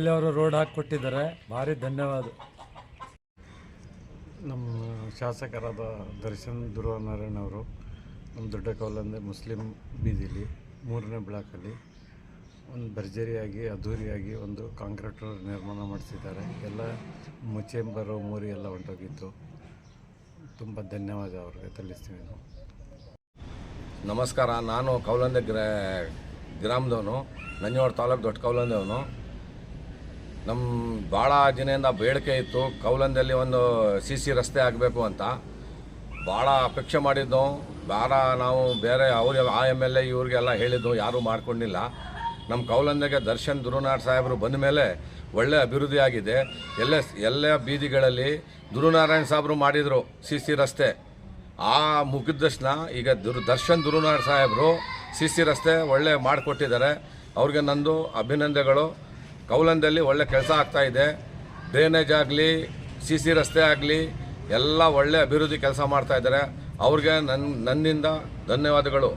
L A ಅವರು road ಹಾಕಿಕೊಟ್ಟಿದ್ದಾರೆ. ಭಾರಿ ಧನ್ಯವಾದ. ನಮ್ಮ ಶಾಸಕರಾದ ದರ್ಶನ್ ಧ್ರುವನಾರಾಯಣ ಅವರು ನಮ್ಮ ದೊಡ್ಡ ಕೌಲಂದೆ ಮುಸ್ಲಿಂ ಬೀದಿಲಿ 3ನೇ ಬ್ಲಾಕಲ್ಲಿ ಒಂದು ಭರ್ಜರಿಯಾಗಿ ಅದ್ಧೂರಿಯಾಗಿ ಒಂದು ಕಾಂಕ್ರೀಟ್ ರೋಡ್ ನಿರ್ಮಾಣ ಮಾಡಿಸಿದ್ದಾರೆ. ಎಲ್ಲ ಮುಚ್ಚೆಂಬರು ಮೂರಿ ಎಲ್ಲ ಹೊಂಟೋಗಿತ್ತು. ತುಂಬ ಧನ್ಯವಾದ ಅವ್ರಿಗೆ ತಿಳಿಸ್ತೀವಿ ನಾವು. ನಮಸ್ಕಾರ. ನಾನು ಕೌಲಂದೆ ಗ್ರಾಮದವನು, ನಂಜನಗೂಡು ತಾಲೂಕು ದೊಡ್ಡ ಕೌಲಂದವನು. ನಮ್ಮ ಭಾಳ ದಿನದಿಂದ ಬೇಡಿಕೆ ಇತ್ತು, ಕೌಲಂದಲ್ಲಿ ಒಂದು CC ರಸ್ತೆ ಆಗಬೇಕು ಅಂತ ಭಾಳ ಅಪೇಕ್ಷೆ ಮಾಡಿದ್ದು. ನಾವು ಬೇರೆ ಅವ್ರಿಗೆ MLA ಇವ್ರಿಗೆಲ್ಲ ಹೇಳಿದ್ದು, ಯಾರೂ ಮಾಡ್ಕೊಂಡಿಲ್ಲ. ನಮ್ಮ ಕೌಲಂದೆಗೆ ದರ್ಶನ್ ಧ್ರುವನಾರಾಯಣ ಸಾಹೇಬರು ಬಂದ ಮೇಲೆ ಒಳ್ಳೆ ಅಭಿವೃದ್ಧಿ ಆಗಿದೆ. ಎಲ್ಲ ಬೀದಿಗಳಲ್ಲಿ ಧ್ರುವನಾರಾಯಣ ಸಾಹೇಬರು ಮಾಡಿದರು CC ರಸ್ತೆ. ಆ ಮುಗಿದ ತಕ್ಷಣ ಈಗ ದರ್ಶನ್ ಧ್ರುವನಾರಾಯಣ ಸಾಹೇಬರು CC ರಸ್ತೆ ಒಳ್ಳೆ ಮಾಡಿಕೊಟ್ಟಿದ್ದಾರೆ. ಅವ್ರಿಗೆ ನಂದು ಅಭಿನಂದನೆಗಳು. ಕೌಲಂದಲ್ಲಿ ಒಳ್ಳೆ ಕೆಲಸ ಆಗ್ತಾಯಿದೆ. ಡ್ರೈನೇಜ್ ಆಗಲಿ, CC ರಸ್ತೆ ಆಗಲಿ ಎಲ್ಲ ಒಳ್ಳೆ ಅಭಿವೃದ್ಧಿ ಕೆಲಸ ಮಾಡ್ತಾಯಿದ್ದಾರೆ. ಅವ್ರಿಗೆ ನನ್ನಿಂದ ಧನ್ಯವಾದಗಳು.